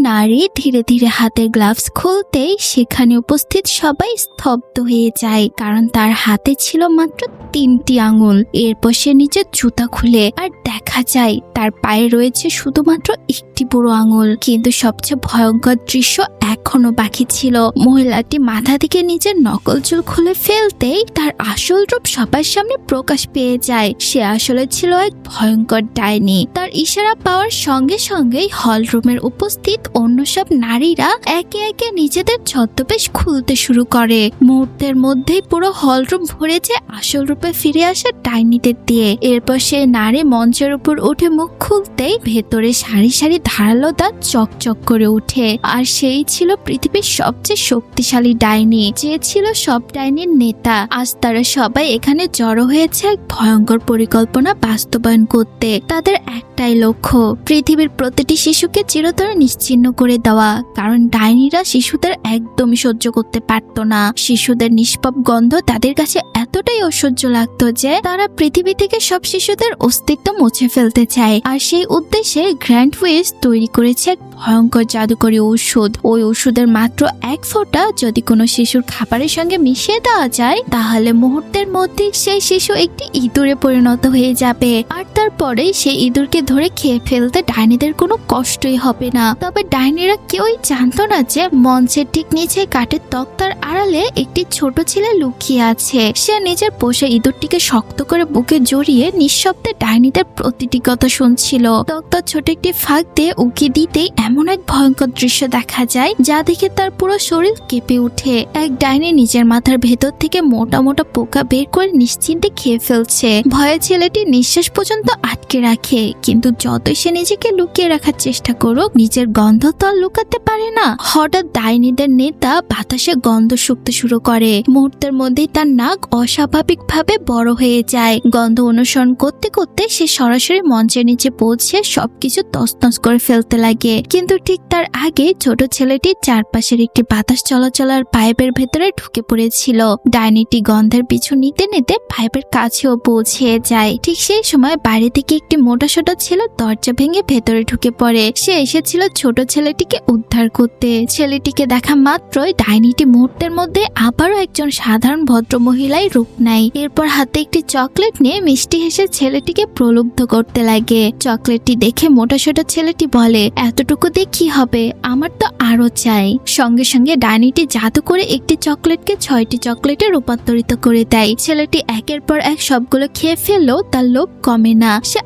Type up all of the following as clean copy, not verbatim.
নারী ধীরে ধীরে হাতের গ্লাভস খুলতেই সেখানে উপস্থিত সবাই স্তব্ধ হয়ে যায়, কারণ তার হাতে ছিল মাত্র 3টি আঙুল। এরপর সে নিজের জুতা খুলে আর দেখা যায় তার পায়ে রয়েছে শুধুমাত্র একটি বুড়ো আঙুল। কিন্তু সবচেয়ে ভয়ঙ্কর দৃশ্য এখনো বাকি ছিল। মহিলাটি মাথা থেকে নিজের নকল চুল খুলে ফেলতেই তার আসল রূপ সবার সামনে প্রকাশ পেয়ে যায়। সে আসলে ছিল এক ভয়ঙ্কর ডাইনি। তার ইশারা পাওয়ার সঙ্গে সঙ্গেই হল রুমের উপস্থিত অন্য সব নারীরা একে একে নিজেদের ছদ্মবেশ খুলতে শুরু করে। মুহূর্তের মধ্যেই পুরো হল রুম ভরে যায় আসল রূপে ফিরে আসা ডাইনিদের দিয়ে। এরপর সে নারী মঞ্চের উপর উঠে মুখ খুলতেই ভেতরে সারি সারি ধারালো দাঁত চকচক করে ওঠে। আর সেই ছিল পৃথিবীর সবচেয়ে শক্তিশালী ডাইনি, যে ছিল সব ডাইনির নেতা। আজ তারা সবাই এখানে জড়ো হয়েছে এক ভয়ঙ্কর পরিকল্পনা বাস্তবায়ন করতে। তাদের একটাই লক্ষ্য, পৃথিবীর প্রতিটি শিশুকে চিরতরে নিশ্চিহ্ন করে দেওয়া। কারণ ডাইনিরা শিশুদের একদমই সহ্য করতে পারত না। শিশুদের নিষ্পাপ গন্ধ তাদের কাছে এতটাই অসহ্য লাগতো যে তারা পৃথিবী থেকে সব শিশুদের অস্তিত্ব মুছে ফেলতে চায়। আর সেই উদ্দেশ্যে গ্র্যান্ড উইচ তৈরি করেছে এক ভয়ঙ্কর জাদুকরী ঔষধ। ওই ওষুধের মাত্র এক ফোঁটা যদি কোনো শিশুর খাবারের সঙ্গে মিশিয়ে দেওয়া যায়, তাহলে মুহূর্তের মধ্যে সেই শিশু একটি ইঁদুরে পরিণত হয়ে যাবে। আর তারপরে সেই ইঁদুরকে ধরে খেয়ে ফেলতে ডাইনিদের কোনো কষ্টই হবে না। তবে ডাইনিরা কেউই জানতো না যে মঞ্চের ঠিক নিচে কাঠের তক্তার আড়ালে একটি ছোট ছেলে লুকিয়ে আছে। সে নিজের পোষা ইঁদুরটিকে শক্ত করে বুকে জড়িয়ে নিঃশব্দে ডাইনিদের প্রতিটি কথা শুনছিল। তক্তার ছোট একটি ফাঁক দিয়ে উকি দিতেই এমন এক ভয়ঙ্কর দৃশ্য দেখা যায় যা দেখে তার পুরো শরীর কেঁপে ওঠে। এক ডাইনি নিজের মাথার ভেতর থেকে মোটা মোটা পোকা বের করে নিশ্চিন্তে খেয়ে ফেলছে। ভয়ে ছেলেটি নিঃশ্বাস পর্যন্ত আটকে রাখে, কিন্তু যতই সে নিজেকে লুকিয়ে রাখার চেষ্টা করুক, নিজের গন্ধ তো আর লুকাতে পারে না। হঠাৎ ডাইনিদের নেতা বাতাসে গন্ধ শুকতে শুরু করে। মুহূর্তের মধ্যেই তার নাক অস্বাভাবিক ভাবে বড় হয়ে যায়। গন্ধ অনুসরণ করতে করতে সে সরাসরি মঞ্চের নিচে পৌঁছে সবকিছু তছনছ করে ফেলতে লাগে। কিন্তু ঠিক তার আগে ছোট ছেলেটি চারপাশের একটি বাতাস চলাচলার পাইপের ভেতরে ঢুকে পড়েছিল। ডাইনিটি গন্ধের পিছু নিতে নিতে পাইপের কাছেও পৌঁছে যায়। ঠিক সেই সময় বাইরে থেকে একটি মোটাসোটা ছেলে দরজা ভেঙে ভেতরে ঢুকে পড়ে। সে এসেছিল ছোট ছেলেটিকে উদ্ধার করতে। ছেলেটিকে দেখা মাত্রই ডাইনিটি মুহূর্তের মধ্যে আবারও একজন সাধারণ ভদ্র মহিলাই রূপ নেয়। এরপর হাতে একটি চকলেট নিয়ে মিষ্টি হেসে ছেলেটিকে প্রলুব্ধ করতে লাগে। চকলেটটি দেখে মোটাসোটা ছেলেটি বলে, এতটুকু দিয়ে কি হবে, আমার তো আরো চাই। সঙ্গে সঙ্গে ডাইনিটি জাদু করে একটি চকলেটকে 6টি চকলেটে রূপান্তরিত করে দেয়। ছেলেটি একের পর এক সবগুলো খেয়ে ফেললেও তার লোভ কমে না। সে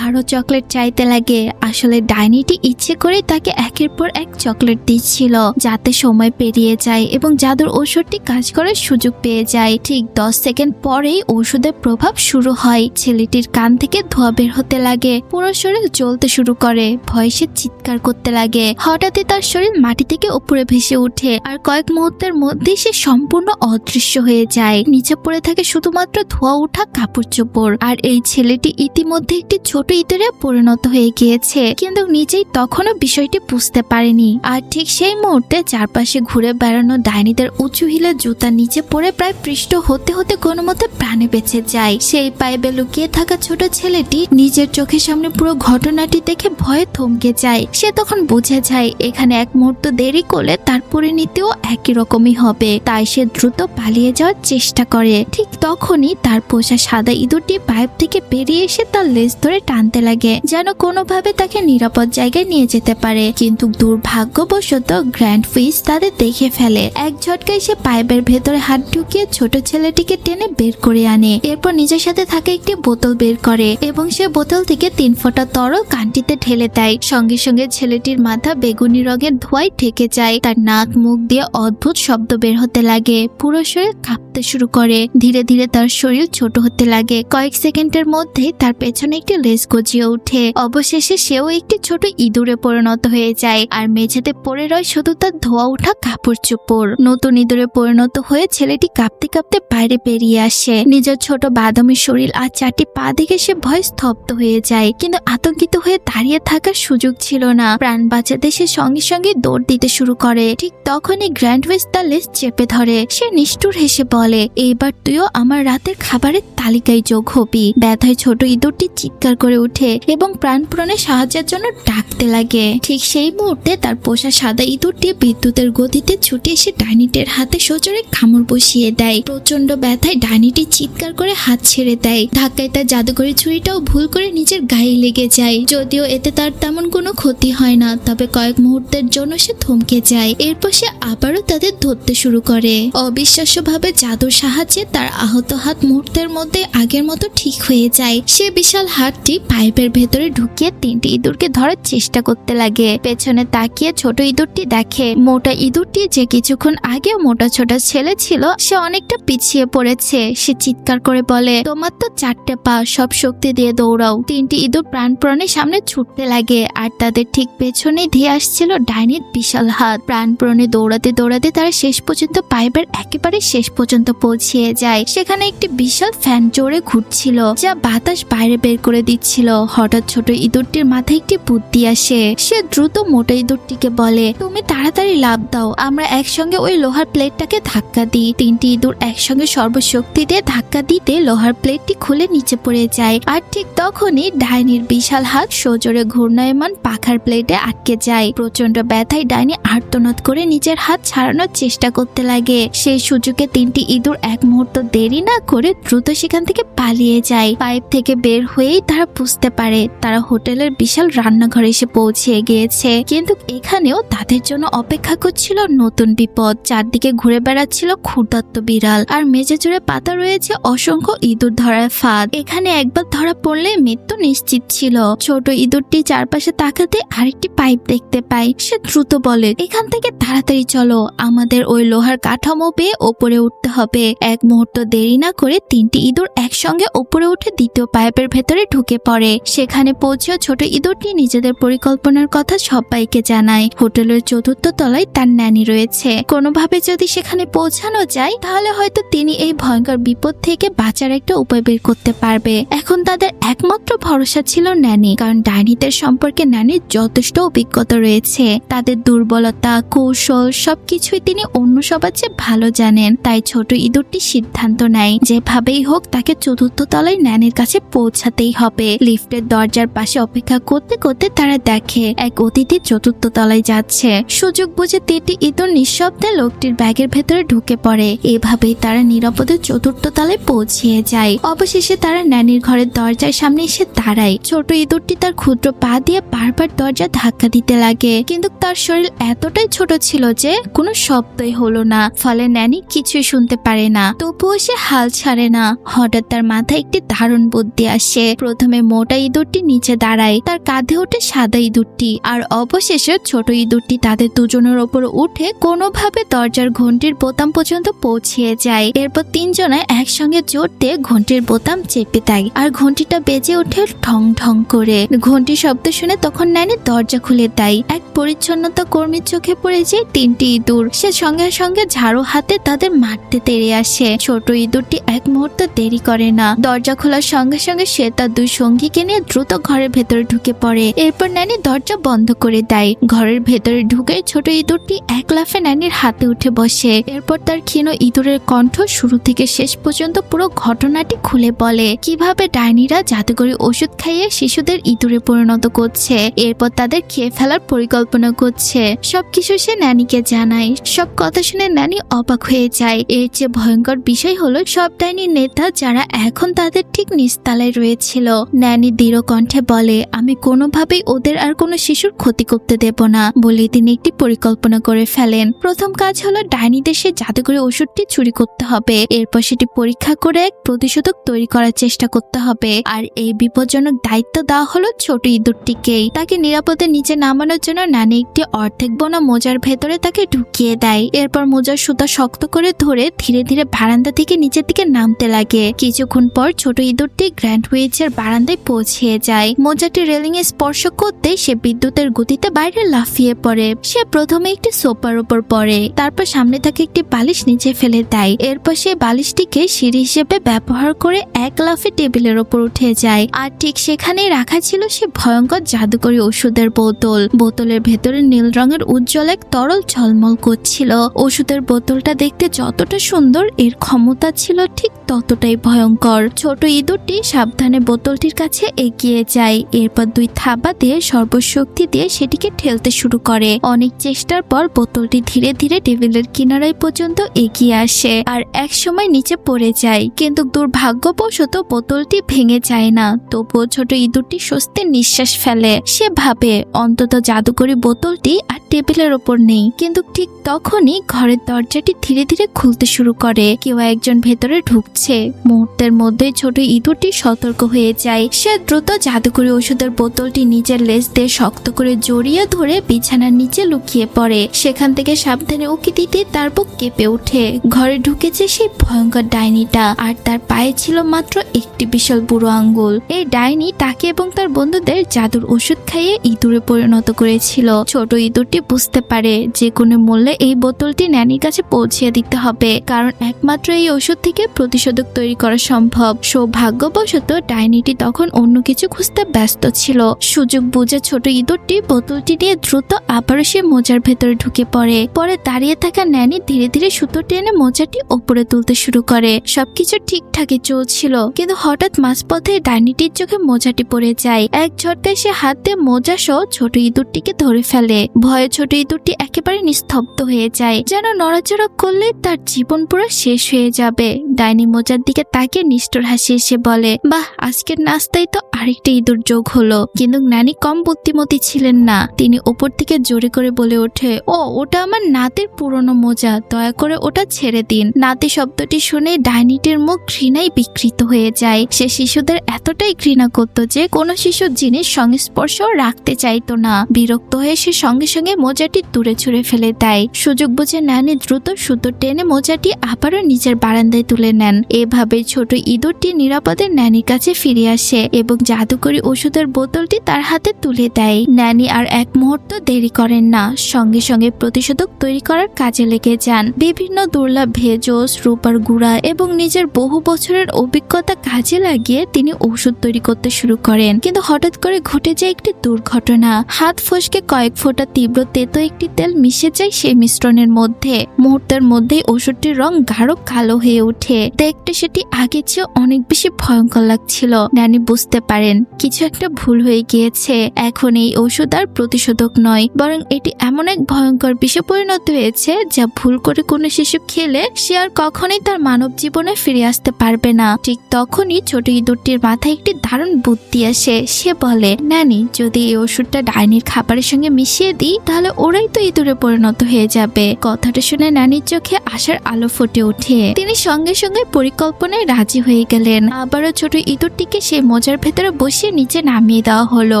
আরো চকলেট চাইতে লাগে। আসলে ডাইনিটি ইচ্ছে করে তাকে একের পর এক চকলেট দিচ্ছিল, যাতে সময় পেরিয়ে যায় এবং জাদুর ঔষধটি কাজ করার সুযোগ পেয়ে যায়। ঠিক 10 সেকেন্ড পরেই ঔষধের প্রভাব শুরু হয়। ছেলেটির কান থেকে ধোঁয়া বের হতে লাগে, পুরো শরীর জ্বলতে শুরু করে। ভয়ে সে চিৎকার করতে লাগে। হঠাৎই তার শরীর মাটি থেকে উপরে ভেসে ওঠে আর কয়েক মুহূর্তের মধ্যেই সে সম্পূর্ণ অদৃশ্য হয়ে যায়। নিচে পড়ে থাকে শুধুমাত্র ধোঁয়া ওঠা কাপড় চোপড়। আর এই ছেলেটি ইতিমধ্যে একটি ছোট ইঁদুরে পরিণত হয়ে গিয়েছে, কিন্তু নিজেই তখনও বিষয়টি বুঝতে পারেনি। আর ঠিক সেই মুহূর্তে চারপাশে ঘুরে বেড়ানো ডাইনিদের উঁচু হিলে জুতা নিচে পড়ে প্রায় পৃষ্ঠ হতে হতে কোনো মতে প্রাণে বেঁচে যায়। সেই পাইপে লুকিয়ে থাকা ছোট ছেলেটি নিজের চোখের সামনে পুরো ঘটনাটি দেখে ভয়ে থমকে যায়। সে তখন বুঝে যায় এখানে এক মুহূর্ত দেরি করলে তার পরিণতিও একই রকমই হবে। তাই সে দ্রুত পালিয়ে যাওয়ার চেষ্টা করে। ঠিক তখনই তার পোষা সাদা ইঁদুরটি পাইপ থেকে বেরিয়ে এসে তার লেজ ধরে টানতে লাগে, যেন কোনোভাবে তাকে নিরাপদ জায়গায় নিয়ে যেতে পারে। কিন্তু দুর্ভাগ্যবশত গ্র্যান্ড উইচ তাদের দেখে ফেলে। এক ঝটকায় সে পাইপের ভেতরে হাত ঢুকিয়ে ছোট ছেলেটিকে টেনে বের করে আনে। এরপর নিজের সাথে থাকা একটি বোতল বের করে এবং সে বোতল থেকে 3 ফোঁটা তরল কানটিতে ঢেলে দেয়। সঙ্গে সঙ্গে ছেলেটির মাথা বেগুনি রঙের ধোঁয়ায় ঢেকে যায়। তার নাক মুখ দিয়ে অদ্ভুত শব্দ বের হতে লাগে। পুরো শরীর কাঁপতে শুরু করে। ধীরে ধীরে তার শরীর ছোট হতে লাগে। কয়েক সেকেন্ডের মধ্যে তার পেছনে একটি লেজ গজিয়ে ওঠে। অবশেষে সেও একটি ছোট ইঁদুরে পরিণত হয়ে যায়। আর মেঝেতে পড়ে রয় শুধু তার ধোয়া ওঠা কাপড় চোপড়। নতুন ইঁদুরে পরিণত হয়ে ছেলেটি কাঁপতে কাঁপতে বাইরে বেরিয়ে আসে। নিজের ছোট বাদামি শরীর আর 4টি পা দেখে সে ভয় স্তব্ধ হয়ে যায়, কিন্তু আতঙ্কিত হয়ে দাঁড়িয়ে থাকার সুযোগ ছিল না। প্রাণ বাঁচাতে সে সঙ্গে সঙ্গে দৌড় দিতে শুরু করে। ঠিক তখনই গ্র্যান্ড উইচ তার লেজ চেপে ধরে। সে নিষ্ঠুর হেসে বলে, এইবার তুইও আমার রাতের খাবারের তালিকায় যোগ হবি। ব্যথায় ছোট ইঁদুরটি চিৎকার করে উঠে এবং প্রাণপণে সাহায্যের জন্য ডাকতে লাগে। ঠিক সেই মুহূর্তে তার পোষা সাদা ইঁদুরটি বিদ্যুতের গতিতে ছুটে এসে ডাইনিটির হাতে সজোরে কামড় বসিয়ে দেয়। প্রচন্ড ব্যথায় ডাইনিটি চিৎকার করে হাত ছেড়ে দেয়। ধাক্কায় তার জাদুকরি ছুরিটাও ভুল করে নিজের গায়ে লেগে যায়। যদিও এতে তার তেমন কোনো ক্ষতি হয় না, তবে কয়েক মুহূর্তের জন্য সে থমকে যায়। এরপর সে আবারও তাদের ধরতে শুরু করে। অবিশ্বাস্যভাবে জাদুর সাহায্যে তার আহত হাত মুহূর্তের মধ্যে আগের মতো ঠিক হয়ে যায়। সে বিশাল হাতটি পাইপের ভেতরে ঢুকিয়ে 3টি ইঁদুরকে ধরার চেষ্টা করতে লাগে। পেছনে তাকিয়ে ছোট ইঁদুরটি দেখে মোটা ইঁদুরটি, যে কিছুক্ষণ আগে মোটা ছোটা ছেলে ছিল, সে অনেকটা পিছিয়ে পড়েছে। সে চিৎকার করে বলে, তোমার তো 4টে পা, সব শক্তি দিয়ে দৌড়াও। 3টি ইঁদুর প্রাণপণে সামনে ছুটতে লাগে আর তাদের ঠিক পেছনে ধেয়ে আসছিল ডাইনির বিশাল হাত। প্রাণপণে দৌড়াতে দৌড়াতে তারা শেষ পর্যন্ত পাইপের একেবারে শেষ পর্যন্ত পৌঁছিয়ে যায়। সেখানে একটি বিশাল ফ্যান জোরে ঘুরছিল, যা বাতাস বাইরে বের করে দিচ্ছিল। হঠাৎ ছোট ইঁদুরটির মাথায় একটি বুদ্ধি আসে। সে দ্রুত মোটা ইঁদুরটিকে বলে, তুমি তাড়াতাড়ি লাফ দাও, আমরা একসঙ্গে ওই লোহার প্লেটটাকে ধাক্কা দিই। 3টি ইঁদুর একসঙ্গে সর্বশক্তি দিয়ে ধাক্কা দিতে লোহার প্লেটটি খুলে নিচে পড়ে যায়। আর ঠিক তখনই ডাইনির বিশাল হাত সজোরে ঘূর্ণায়মান পাখার প্লেটে আটকে যায়। প্রচন্ড ব্যথায় ডাইনি আর্তনাদ করে নিজের হাত ছাড়ানোর চেষ্টা করতে লাগে। সেই সুযোগে 3টি ইঁদুর এক মুহূর্ত দেরি না করে দ্রুত সেখান থেকে পালিয়ে যায়। পাইপ থেকে বের হয়েই তারা বুঝতে পারে তারা হোটেলের বিশাল রান্নাঘরে এসে পৌঁছে গিয়েছে। কিন্তু এখানেও তাদের জন্য অপেক্ষা করছিল নতুন বিপদ। চারদিকে ঘুরে বেড়াচ্ছিল ক্ষুধার্ত বিড়াল, আর মেঝে জুড়ে পাতা রয়েছে অসংখ্য ইঁদুর ধরার ফাঁদ। এখানে একবার ধরা পড়লে মৃত্যু নিশ্চিত ছিল। ছোট ইঁদুরটি চারপাশে তাকাতে আরেকটি পাইপ দেখতে পায়। সে দ্রুত বলে, এখান থেকে তাড়াতাড়ি চলো, আমাদের ওই লোহার কাঠামো পেয়ে ওপরে উঠতে হবে। এক মুহূর্ত দেরি না করে 3টি ইঁদুর একসঙ্গে ওপরে উঠে দ্বিতীয় পাইপের ভেতরে ঢুকে পড়ে। সেখানে পৌঁছেও ছোট ইঁদুরটি নিজেদের পরিকল্পনার কথা সবাইকে জানায়। হোটেলের 4র্থ তলায় তার ন্যানি রয়েছে। কোনোভাবে যদি সেখানে পৌঁছানো যায় তাহলে হয়তো তিনি এই ভয়ঙ্কর বিপদ থেকে বাঁচার একটা উপায় বের করতে পারবে। এখন তাদের একমাত্র ভরসা ছিল ন্যানি, কারণ ডাইনিদের সম্পর্কে ন্যানির যথেষ্ট অভিজ্ঞতা রয়েছে। তাদের দুর্বলতা, কৌশল সবকিছুই তিনি অন্য সবার চেয়ে ভালো জানেন। তাই ছোট ইঁদুরটি সিদ্ধান্ত নেয় যেভাবেই হোক তাকে 4র্থ তলায় ন্যানির কাছে পৌঁছাতেই হবে। লিফটের দরজার পাশে অপেক্ষা করতে করতে তারা দেখে এক অতিথি 4র্থ তলায় যাচ্ছে। সুযোগ বুঝে 3টি ইঁদুর নিঃশব্দে লোকটির ব্যাগের ভেতরে ঢুকে পড়ে। এভাবেই তারা নিরাপদে 4র্থ তলায় পৌঁছিয়ে যায়। অবশেষে তারা ন্যানির ঘরের দরজার সামনে এসে দাঁড়ায়। ছোট ইঁদুরটি তার ক্ষুদ্র পা দিয়ে বারবার দরজা ধাক্কা দিতে লাগে, কিন্তু তার শরীর এতটাই ছোট ছিল যে কোনো শব্দই হলো না। ফলে ন্যানি কিছুই শুনতে পারে না। তবুও সে হাল ছাড়ে না। হঠাৎ তার মাথায় একটি দারুণ বুদ্ধি আসে। প্রথমে মোটা ইঁদুরটি নিচে দাঁড়ায়, তার কাঁধে ওঠে সাদা ইঁদুরটি, আর অবশেষে ছোট ইঁদুরটি তাদের দুজনের ওপর উঠে কোনোভাবে দরজার ঘন্টির বোতাম পর্যন্ত পৌঁছিয়ে যায়। এরপর 3 জনে একসঙ্গে জোর দিয়ে ঘন্টির বোতাম চেপে দেয়, আর ঘন্টিটা বেজে ওঠে ঢং ঢং করে। ঘন্টি শব্দ শুনে তখন ন্যানি দরজা খুলে দেয়। এক পরিচ্ছন্নতা কর্মীর চোখে পড়ে যায় 3টি ইঁদুর। সে সঙ্গে সঙ্গে ঝাড়ু হাতে তাদের মারতে তেড়ে আসে। ছোট ইঁদুরটি এক মুহূর্ত দেরি করে না। দরজা খোলার সঙ্গে সঙ্গে সে তার 2 সঙ্গীকে নিয়ে দ্রুত ঘরের ভেতরে ঢুকে পড়ে। এরপর ন্যানি দরজা বন্ধ করে দেয়। ঘরের ভেতরে ঢুকে ছোট ইঁদুরটি এক লাফে ন্যানির হাতে উঠে বসে। এরপর তার ক্ষীণ ইঁদুরের কণ্ঠ শুরু থেকে শেষ পর্যন্ত পুরো ঘটনাটি খুলে বলে, কিভাবে ডাইনিরা জাদুকরি ওষুধ খাইয়ে শিশুদের ইঁদুরে পরিণত করছে, এরপর তাদের খেয়ে ফেলার পরিকল্পনা করছে। সবকিছু সে ন্যানিকে জানায়। সব কথা শুনে ন্যানি অবাক হয়ে যায়। এর চেয়ে ভয়ঙ্কর বিষয় হলো সব ডাইনির নেতা যারা এখন তাদের ঠিক নিচতলায় রয়েছিল। ন্যানি দৃঢ় কণ্ঠে বলে, আমি কোনোভাবেই ওদের আর কোনো শিশুর ক্ষতি করতে দেব না বলে তিনি একটি পরিকল্পনা করে ফেলেন। প্রথম কাজ হলো ডাইনিদের সে জাদুকরি ওষুধটি চুরি করতে হবে। এরপর সেটি পরীক্ষা করে এক প্রতিষেধক তৈরি করার চেষ্টা করতে হবে। আর এই বিপজ্জনক দায়িত্ব দেওয়া হলো ছোট ইঁদুরটিকেই। তাকে নিরাপদে নিচে নামানোর জন্য নানি একটি অর্ধেক বোনা মোজার ভেতরে তাকে ঢুকিয়ে দেয়। এরপর মোজার সুতা শক্ত করে ধরে ধীরে ধীরে বারান্দা থেকে নিচের দিকে নামতে লাগে। কিছুক্ষণ পর ছোট ইঁদুরটি গ্র্যান্ড হুইচের বারান্দায় পৌঁছিয়ে যায়। মোজাটি রেলিং এ স্পর্শ করতে সে বিদ্যুতের গতিতে বাইরে লাফিয়ে পড়ে। সে প্রথমে একটি সোফার উপর পড়ে, তারপর সামনে থেকে একটি বালিশ নিচে ফেলে দেয়। এরপর সে বালিশটিকে সিঁড়ি হিসেবে ব্যবহার করে এক লাফে টেবিলের ওপর উঠে যায়। আর ঠিক সেখানেই রাখা ছিল সে ভয়ঙ্কর জাদুকরি ওষুধের বোতল। বোতলের ভেতরে নীল রঙের উজ্জ্বল এক তরল ঝলমল করছিল। ওষুধের বোতলটা দেখতে যতটা সুন্দর, এর ক্ষমতা ছিল ঠিক ততটাই এতটাই ভয়ঙ্কর। ছোট ইঁদুরটি সাবধানে বোতলটির কাছে এগিয়ে যায়। এরপর দুই থাবা দিয়ে সর্বশক্তি দিয়ে সেটিকে ঠেলতে শুরু করে। অনেক চেষ্টার পর বোতলটি ধীরে ধীরে টেবিলের কিনারায় পর্যন্ত এগিয়ে আসে আর এক সময় নিচে পড়ে যায়, কিন্তু দুর্ভাগ্যবশত বোতলটি ভেঙে যায় না। তবুও ছোট ইঁদুরটি স্বস্তির নিঃশ্বাস ফেলে। সে ভাবে অন্তত জাদুকরি বোতলটি আর টেবিলের ওপর নেই। কিন্তু ঠিক তখনই ঘরের দরজাটি ধীরে ধীরে খুলতে শুরু করে। কেউ একজন ভেতরে ঢুকছে। মুহূর্তের মধ্যেই ছোট ইঁদুরটি সতর্ক হয়ে যায়। সে দ্রুত জাদুকরি ওষুধের বোতলটি নিজের লেজ দিয়ে শক্ত করে জড়িয়ে ধরে বিছানার নিচে লুকিয়ে পড়ে। সেখান থেকে সাবধানে উকি দিতে তার বুক কেঁপে ওঠে। ঘরে ঢুকেছে সেই ভয়ঙ্কর ডাইনিটা, আর তার পায়ে ছিল মাত্র একটি বিশাল বুড়ো আঙ্গুল। এই ডাইনি তাকে এবং তার বন্ধুদের জাদুর ওষুধ খাইয়ে ইঁদুরে পরিণত করেছিল। ছোট ইঁদুরটি বুঝতে পারে যে কোনো মূল্যে এই বোতলটি ন্যানির কাছে পৌঁছে দিতে হবে, কারণ একমাত্র এই ওষুধ থেকে প্রতিষেধক তৈরি করা সম্ভব। সৌভাগ্যবশত ডাইনিটি তখন অন্য কিছু খুঁজতে ব্যস্ত ছিল। সুযোগ বুঝে ছোট ইঁদুরটি বোতলটি নিয়ে দ্রুত আবারও সে মোজার ভেতরে ঢুকে পড়ে। পরে দাঁড়িয়ে থাকা ন্যানি ধীরে ধীরে সুতো টেনে মোজাটি ওপরে তুলতে শুরু করে। সবকিছু ঠিকঠাকই চলছিল, কিন্তু হঠাৎ মাঝপথে ডাইনিটির চোখে মোজাটি পড়ে যায়। এক ঝটকায় সে হাত দিয়ে মোজা সহ ছোট ইঁদুরটিকে ধরে ফেলে। ভয়ে ছোট ইঁদুরটি একেবারে নিস্তব্ধ হয়ে যায়, যেন নড়াচড়া করলে তার জীবন পুরো শেষ হয়ে যাবে। ডাইনি মোজার দিকে তাকিয়ে নিষ্ঠুর হাসি এসে বলে, বাহ, আজকের নাস্তায় তো আরেকটা ইঁদুর যোগ হলো। কিন্তু নানি কম বুদ্ধিমতী ছিলেন না। তিনি উপর থেকে জোরে করে বলে ওঠে, ও ওটা আমার নাতির পুরনো মোজা, দয়া করে ওটা ছেড়ে দিন। নাতি শব্দটি শুনে ডাইনিটির মুখ ঘৃণায় বিকৃত হয়ে যায়। সে শিশুদের এতটাই ঘৃণা করত যে কোনো শিশুর জিনিস সংস্পর্শ রাখতে চাইতো না। বিরক্ত হয়ে সে সঙ্গে সঙ্গে মোজাটি দূরে ছুঁড়ে ফেলে দেয়। সুযোগ বুঝে নানি দ্রুত সুতো টেনে মোজাটি আবারও নিজের বারান্দায় তুলে নেন। এভাবে ছোট ইঁদুরটি নিরাপদে ন্যানির কাছে ফিরে আসে এবং জাদুকরি ওষুধের বোতলটি তার হাতে তুলে দেয়। ন্যানি আর এক মুহূর্ত দেরি করেন না, সঙ্গে সঙ্গে প্রতিষেধক তৈরি করার কাজে লেগে যান। বিভিন্ন দুর্লভ ভেষজ, রূপার গুঁড়া এবং নিজের বহু বছরের অভিজ্ঞতা কাজে লাগিয়ে তিনি ওষুধ তৈরি করতে শুরু করেন। কিন্তু হঠাৎ করে ঘটে যায় একটি দুর্ঘটনা। হাত ফসকে কয়েক ফোঁটা তীব্র তেতো একটি তেল মিশে যায় সেই মিশ্রণের মধ্যে। মুহূর্তের মধ্যেই ওষুধটির রং গাঢ় কালো হয়ে ওঠে। দেখতে সেটি আগে চেয়ে অনেক বেশি ভয়ঙ্কর লাগছিল। ন্যানি বুঝতে পারেন কিছু একটা ভুল হয়ে গিয়েছে। এখন এই ওষুধ আর প্রতিষেধক নয়, বরং এটি এমন এক ভয়ঙ্কর বিষে পরিণত হয়েছে যা ভুল করে কোনো শিশু খেলে সে আর কখনোই তার মানব জীবনে ফিরে আসতে পারবে না। ঠিক তখনই ছোট ইঁদুরটির মাথায় একটি দারুণ বুদ্ধি আসে। সে বলে, ন্যানি, যদি এই ওষুধটা ডাইনির খাবারের সঙ্গে মিশিয়ে দিই তাহলে ওরাই তো ইঁদুরে পরিণত হয়ে যাবে। কথাটা শুনে ন্যানির চোখে আশার আলো ফুটে ওঠে। তিনি সঙ্গে সঙ্গে পরিকল্পনায় রাজি হয়ে গেলেন। আবারও ছোট ইঁদুরটিকে সেই মোজার ভেতরে বসিয়ে নিচে নামিয়ে দেওয়া হলো।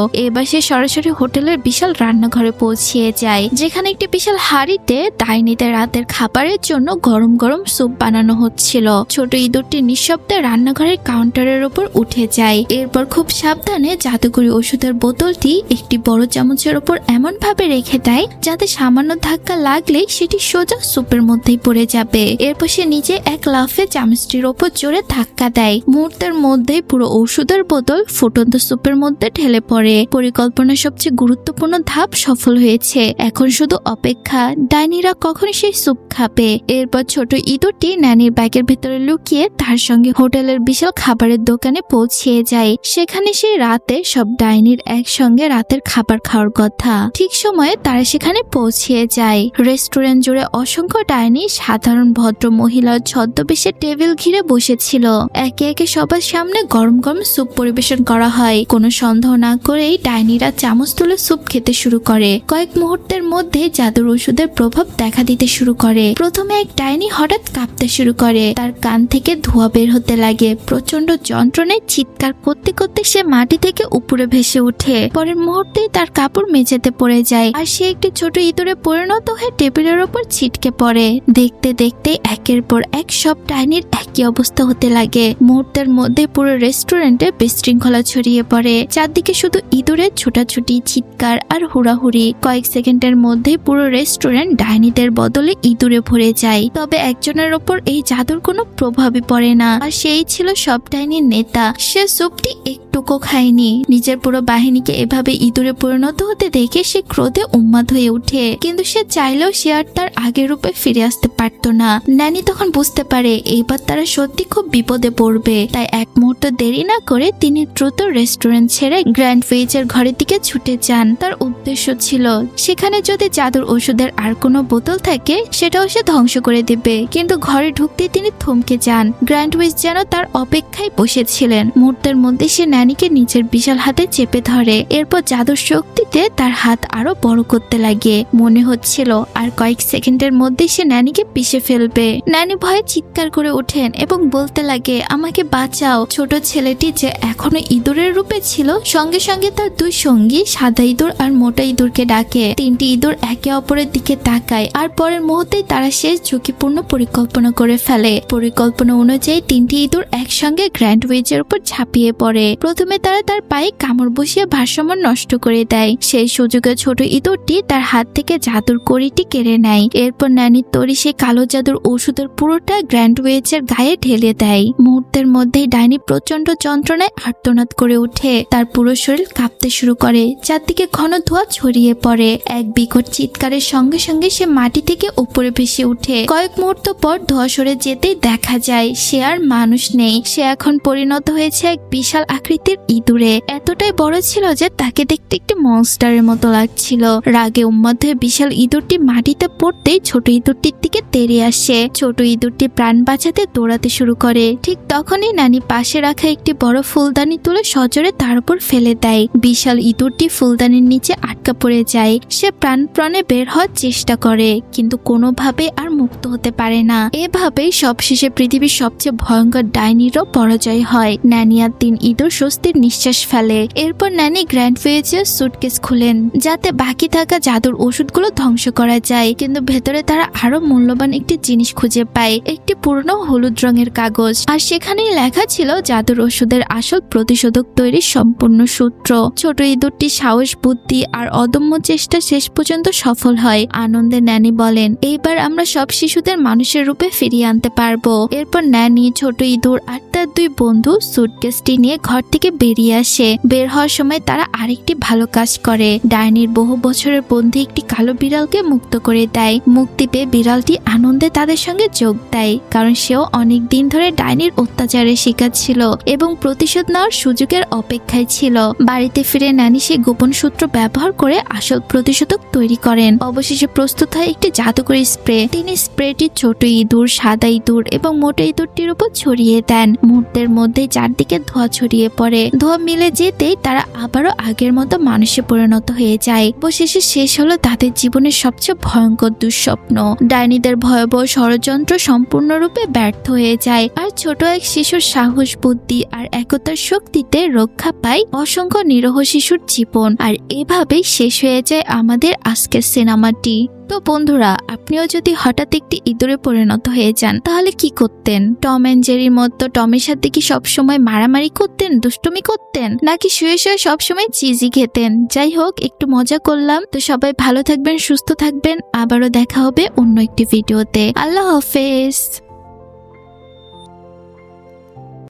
এবার সে সরাসরি হোটেলের বিশাল রান্নাঘরে পৌঁছিয়ে যায়, যেখানে একটি বিশাল হাঁড়িতে ডাইনিদের রাতের খাবারের জন্য গরম গরম স্যুপ বানানো হচ্ছিল। ছোট ইঁদুরটি নিঃশব্দে রান্নাঘরের কাউন্টারের উপর উঠে যায়। এরপর খুব সাবধানে জাদুকরি ওষুধের বোতলটি একটি বড় চামচের উপর এমন ভাবে রেখে দেয় যাতে সামান্য ধাক্কা লাগলেই সেটি সোজা স্যুপের মধ্যেই পড়ে যাবে। এরপর সে নিজে এক লাফে চামচটির ওপর জোরে ধাক্কা দেয়। মুহূর্তের মধ্যেই পুরো ওষুধের বোতল ফুটন্ত স্যুপের মধ্যে ঢেলে পড়ে। পরিকল্পনার সবচেয়ে গুরুত্বপূর্ণ ধাপ সফল হয়েছে। এখন শুধু অপেক্ষা ডাইনিরা কখন সেই স্যুপ খাবে। এরপর ছোট ইঁদুরটি ন্যানির ব্যাগের ভেতরে লুকিয়ে তার সঙ্গে হোটেলের বিশাল খাবারের দোকানে পৌঁছিয়ে যায়। সেখানে সেই রাতে সব ডাইনির একসঙ্গে রাতের খাবার খাওয়ার কথা। ঠিক সময়ে তারা সেখানে পৌঁছিয়ে যায়। রেস্টুরেন্ট জুড়ে অসংখ্য ডাইনি সাধারণ ভদ্র মহিলার ছদ্মবেশে টেবিল ঘিরে বসেছিল। একে একে সবার সামনে গরম গরম স্যুপ পরিবেশন করা হয়। কোনো সন্দেহ না করেই ডাইনিরা চামচ তুলে স্যুপ খেতে শুরু করে। কয়েক মুহূর্তের মধ্যে জাদুর ওষুধের প্রভাব দেখা দিতে শুরু করে। প্রথমে এক ডাইনি হঠাৎ কাঁপতে শুরু করে। তার কান থেকে ধোঁয়া বের হতে লাগে। প্রচন্ড যন্ত্রণায় চিৎকার করতে করতে সে মাটি থেকে উপরে ভেসে ওঠে। পরের মুহূর্তেই তার কাপড় মেঝেতে পড়ে যায় আর সে একটি ছোট ইঁদুরে পরিণত হয়ে টেবিলের ওপর ছিটকে পড়ে। দেখতে দেখতে একের পর এক সব ডাইনির একই অবস্থা হতে লাগে। মুহূর্তের মধ্যে পুরো রেস্টুরেন্টে বিশৃঙ্খলা ছড়িয়ে পড়ে। চারদিকে শুধু ইঁদুরের ছোটাছুটি, চিৎকার আর হুড়াহুড়ি। কয়েক সেকেন্ডের মধ্যে পুরো রেস্টুরেন্ট ডাইনিদের বদলে ইঁদুরে ভরে যায়। তবে একজনের ওপর এই জাদুর কোনো প্রভাবই পড়ে না, আর সেই ছিল সব ডাইনির নেতা। সে স্যুপটি একটুকু খায়নি। নিজের পুরো বাহিনীকে এভাবে ইঁদুরে পরিণত হতে দেখে সে ক্রোধে উন্মাদ হয়ে ওঠে। কিন্তু সে চাইলেও সে আর তার আগের রূপে ফিরে আসতে পারতো না। ন্যানি তখন বুঝতে পারে এইবার তারা সত্যি খুব বিপদে পড়বে। তাই এক মুহূর্ত দেরি না করে তিনি দ্রুত রেস্টুরেন্ট ছেড়ে গ্র্যান্ড ফেজের ঘরের দিকে ছুটে যান। তার উদ্দেশ্য ছিল সেখানে যদি জাদুর ওষুধের আর কোনো বোতল থাকে সেটাও সে ধ্বংস করে দেবে। কিন্তু ঘরে ঢুকতে তিনি থমকে যান। গ্র্যান্ড উইচ যেন তার অপেক্ষায় বসেছিলেন। মুহূর্তের মধ্যে সে ন্যানিকে নিজের বিশাল হাতে চেপে ধরে। এরপর জাদুর শক্তিতে তার হাত আরো বড় করতে লাগে। মনে হচ্ছিল আর কয়েক সেকেন্ডের মধ্যে সে ন্যানিকে পিষে ফেলবে। ন্যানি ভয়ে চিৎকার করে ওঠেন এবং বলতে লাগে, আমাকে বাঁচাও। ছোট ছেলেটি যে এখনো ইঁদুরের রূপে ছিল সঙ্গে সঙ্গে তার দুই সঙ্গী সাদা ইঁদুর আর মোটা ইঁদুরকে ডাকে। তিনটি ইঁদুর একে অপরের দিকে তাকায় আর পরের মুহূর্তেই তারা শেষ ঝুঁকিপূর্ণ পরিকল্পনা করে ফেলে। পরিকল্পনা অনুযায়ী তিনটি ইঁদুর একসঙ্গে গ্র্যান্ড উইচের উপর ঝাঁপিয়ে পড়ে। প্রথমে তারা তার পায়ে কামড় বসিয়ে ভারসাম্য নষ্ট করে দেয়। সেই সুযোগে ছোট ইঁদুরটি তার হাত থেকে জাদুর কড়িটি কেড়ে নেয়। এরপর ন্যানির তৈরি সেই কালো জাদুর ওষুধের পুরোটা গ্র্যান্ড উইচের গায়ে ঢেলে দেয়। মুহূর্তের মধ্যেই ডাইনি প্রচন্ড যন্ত্রণায় আর্তনাদ করে ওঠে। তার পুরো শরীর কাঁপতে শুরু করে, চারদিকে ঘন ধোঁয়া ছড়িয়ে পড়ে। এক বিকট চিৎকারের সঙ্গে সঙ্গে সে মাটি থেকে উপরে ভেসে উঠে। কয়েক মুহূর্ত পর ধোঁয়া সরে যেতেই দেখা যায় সে আর মানুষ নেই। সে এখন পরিণত হয়েছে এক বিশাল আকৃতির ইঁদুরে। এতটাই বড় ছিল যে তাকে দেখতে একটি মনস্টারের মতো লাগছিল। রাগে উন্মাদ হয়ে বিশাল ইঁদুরটি মাটিতে পড়তেই ছোট ইঁদুরটির দিকে তেড়ে আসে। ছোট ইঁদুরটি প্রাণ বাঁচাতে দৌড়াতে শুরু করে। ঠিক তখনই নানি পাশে রাখা একটি বড় ফুলদানি তুলে সজোরে তার উপর ফেলে দেয়। বিশাল ইঁদুরটি ফুলদানির নিচে আটকা পড়ে যায়। সে প্রাণপণে বের হওয়ার চেষ্টা করে কিন্তু কোনোভাবে আর মুক্ত হতে পারে না। এভাবেই সবশেষে পৃথিবীর সবচেয়ে ভয়ঙ্কর ডাইনিরও পরাজয় হয়। ন্যানি আর তিন ইঁদুর স্বস্তির নিঃশ্বাস ফেলে। এরপর ন্যানি গ্র্যান্ড ফেজের সুটকেস খুলেন যাতে বাকি থাকা জাদুর ওষুধগুলো ধ্বংস করা যায়। কিন্তু ভেতরে তারা আরো মূল্যবান একটি জিনিস খুঁজে পায়, একটি পুরনো হলুদ রঙের কাগজ। আর সেখানেই লেখা ছিল জাদুর ওষুধের আসল প্রতিষেধক তৈরির সম্পূর্ণ সূত্র। ছোট ইঁদুরটি সাহস, বুদ্ধি আর অদম্য চেষ্টা শেষ পর্যন্ত সফল হয়। আনন্দে ন্যানি বলেন, এইবার আমরা সব শিশুদের মানুষের রূপে ফিরিয়ে আনতে পারবো। এরপর ন্যানি, ছোট ইঁদুর আর তার দুই বন্ধু সুটকেসটি নিয়ে ঘর থেকে বেরিয়ে আসে। বের হওয়ার সময় তারা আরেকটি ভালো কাজ করে। ডাইনির বহু বছরের বন্ধু একটি কালো বিড়ালকে মুক্ত করে দেয়। মুক্তি পেয়ে বিড়ালটি আনন্দে তাদের সঙ্গে যোগ দেয়, কারণ সেও অনেক দিন ধরে ডাইনির অত্যাচারের শিকার ছিল এবং প্রতিশোধ নেওয়ার সুযোগের অপেক্ষায় ছিল। বাড়িতে ফিরে ন্যানি সেই গোপন সূত্র ব্যবহার করে আসল প্রতিষেধক তৈরি করেন। অবশেষে প্রস্তুত হয় একটি জাদুকরী স্প্রে। তিনি স্প্রেটি ছোট ইঁদুর, সাদা ইঁদুর এবং মোটা ইঁদুরটির উপর ছড়িয়ে দেন। মুহূর্তের মধ্যেই চারদিকে ধোঁয়া ছড়িয়ে পড়ে। ধোঁয়া মিলে যেতেই তারা আবারও আগের মতো মানুষে পরিণত হয়ে যায়। অবশেষে শেষ হলো তাদের জীবনের সবচেয়ে ভয়ঙ্কর দুঃস্বপ্ন। ডাইনিদের ভয়াবহ ষড়যন্ত্র সম্পূর্ণরূপে ব্যর্থ হয়ে যায় আর ছোট এক শিশুর সাহস, বুদ্ধি আর একতার শক্তিতে রক্ষা পায় অসংখ্য নিরীহ শিশুর জীবন। আর এভাবেই শেষ হয়ে যায় আমাদের আজকের সিনেমাটি। তো বন্ধুরা, আপনিও যদি হঠাৎ একটি ইঁদুরে পরিণত হয়ে যান তাহলে কি করতেন? টম এন্ড জেরির মতো টমের সাথে কি সবসময় মারামারি করতেন, দুষ্টুমি করতেন, নাকি শুয়ে শুয়ে সবসময় চিজি খেতেন? যাই হোক, একটু মজা করলাম। তো সবাই ভালো থাকবেন, সুস্থ থাকবেন। আবারও দেখা হবে অন্য একটি ভিডিওতে। আল্লাহ হাফেজ।